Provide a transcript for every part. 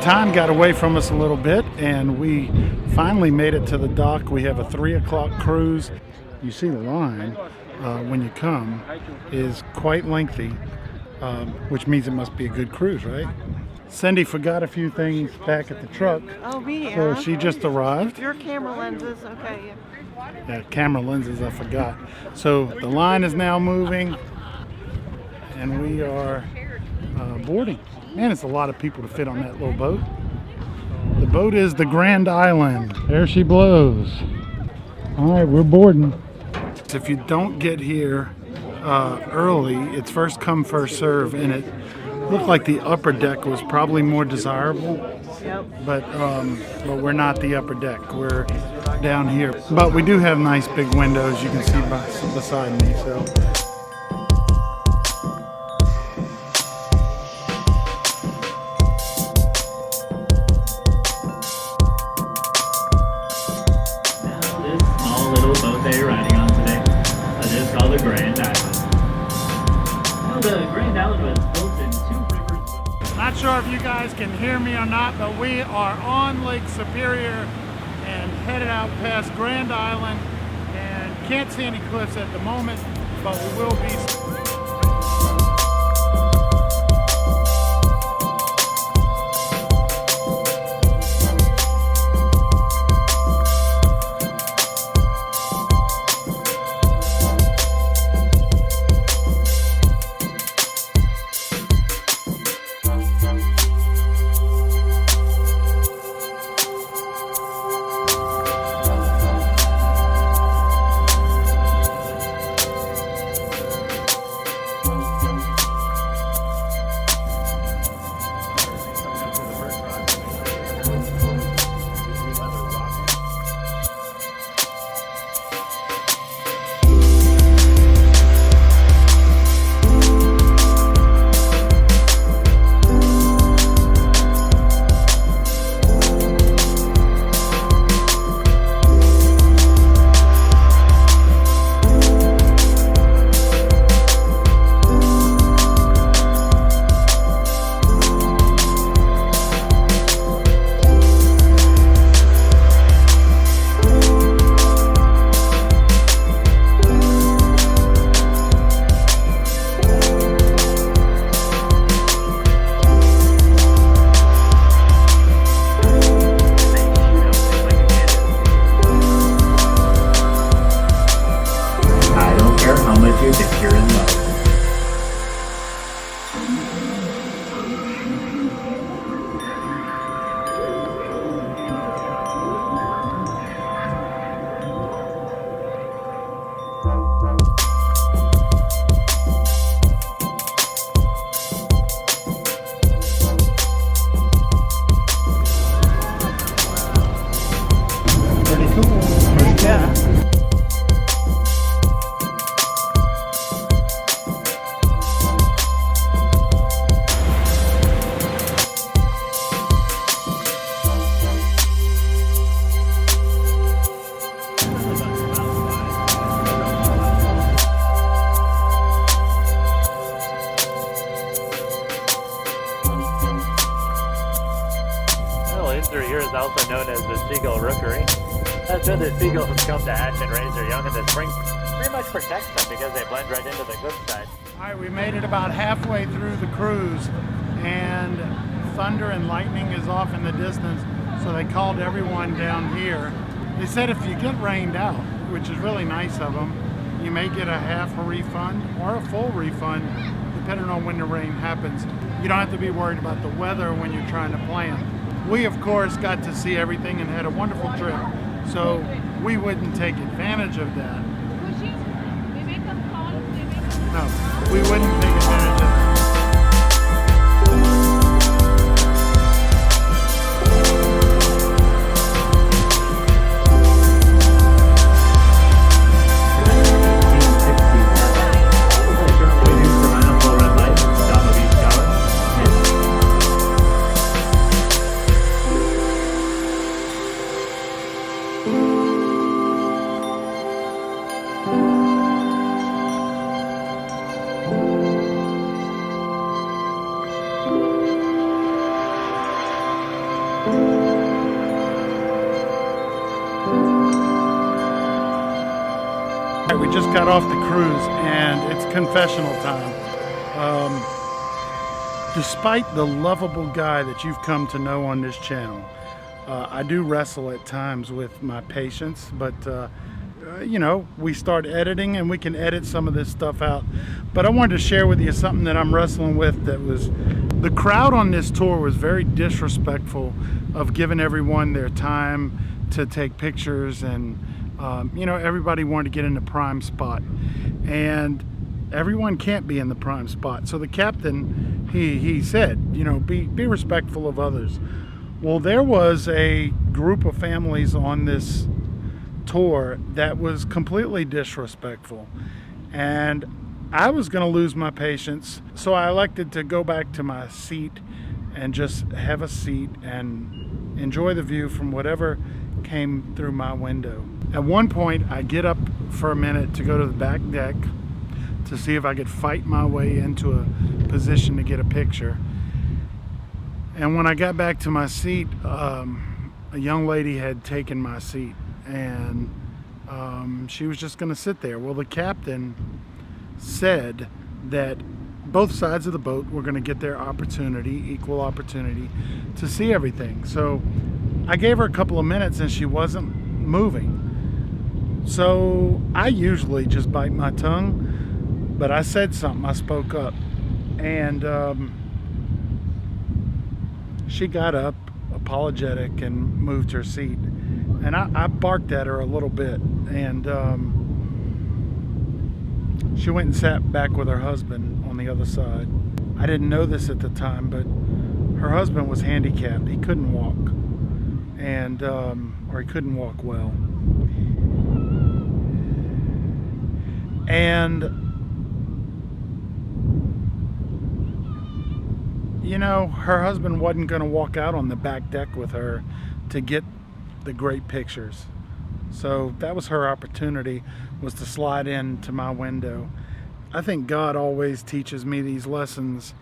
Time got away from us a little bit, and we finally made it to the dock. We have a 3 o'clock cruise. You see the line when you come is quite lengthy, which means it must be a good cruise, right? Cindy forgot a few things back at the truck. Oh, me? So she just arrived. Your camera lenses, okay. Yeah, camera lenses, I forgot. So the line is now moving, and we are boarding. Man, it's a lot of people to fit on that little boat. The boat is the Grand Island. There she blows. All right, we're boarding. If you don't get here early, it's first come, first serve, and it looked like the upper deck was probably more desirable. Yep. But we're not the upper deck. We're down here. But we do have nice big windows you can see beside me. So. They're riding on today. It is called the Grand Island. Now, the Grand Island was built in 2 rivers. Not sure if you guys can hear me or not, but we are on Lake Superior and headed out past Grand Island, and can't see any cliffs at the moment, but we will be. Here is also known as the seagull rookery. That's where the seagulls come to hatch and raise their young in the spring. Pretty much protects them because they blend right into the cliffside. All right, we made it about halfway through the cruise, and thunder and lightning is off in the distance, so they called everyone down here. They said if you get rained out, which is really nice of them, you may get a half a refund or a full refund, depending on when the rain happens. You don't have to be worried about the weather when you're trying to plan. We, of course, got to see everything and had a wonderful trip, so we wouldn't take advantage of that. No, we wouldn't take advantage of that. right, we just got off the cruise and it's confessional time. Despite the lovable guy that you've come to know on this channel, I do wrestle at times with my patience, but you know, we start editing and we can edit some of this stuff out. But I wanted to share with you something that I'm wrestling with. That was, the crowd on this tour was very disrespectful of giving everyone their time to take pictures, and you know, everybody wanted to get in the prime spot, and everyone can't be in the prime spot. So the captain, he said, you know, be respectful of others. Well, there was a group of families on this tour that was completely disrespectful, and I was going to lose my patience, so I elected to go back to my seat and just have a seat and enjoy the view from whatever came through my window. At one point, I get up for a minute to go to the back deck to see if I could fight my way into a position to get a picture. And when I got back to my seat, a young lady had taken my seat, and she was just going to sit there. Well, the captain said that both sides of the boat were going to get their opportunity, equal opportunity, to see everything. So I gave her a couple of minutes and she wasn't moving. So I usually just bite my tongue, but I said something, I spoke up, and she got up, apologetic, and moved her seat. And I barked at her a little bit, and she went and sat back with her husband on the other side. I didn't know this at the time, but her husband was handicapped. He couldn't walk, and or he couldn't walk well. And you know, her husband wasn't going to walk out on the back deck with her to get the great pictures. So that was her opportunity, was to slide into my window. I think God always teaches me these lessons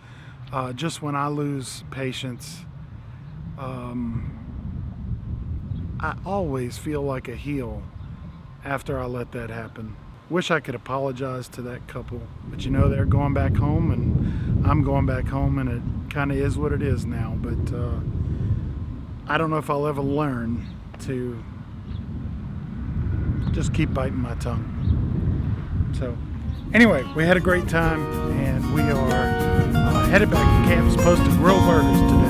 just when I lose patience. I always feel like a heel after I let that happen. Wish I could apologize to that couple, but you know, they're going back home and I'm going back home, and it kind of is what it is now. But I don't know if I'll ever learn to just keep biting my tongue. So anyway, we had a great time, and we are headed back to camp, supposed to grill burgers today.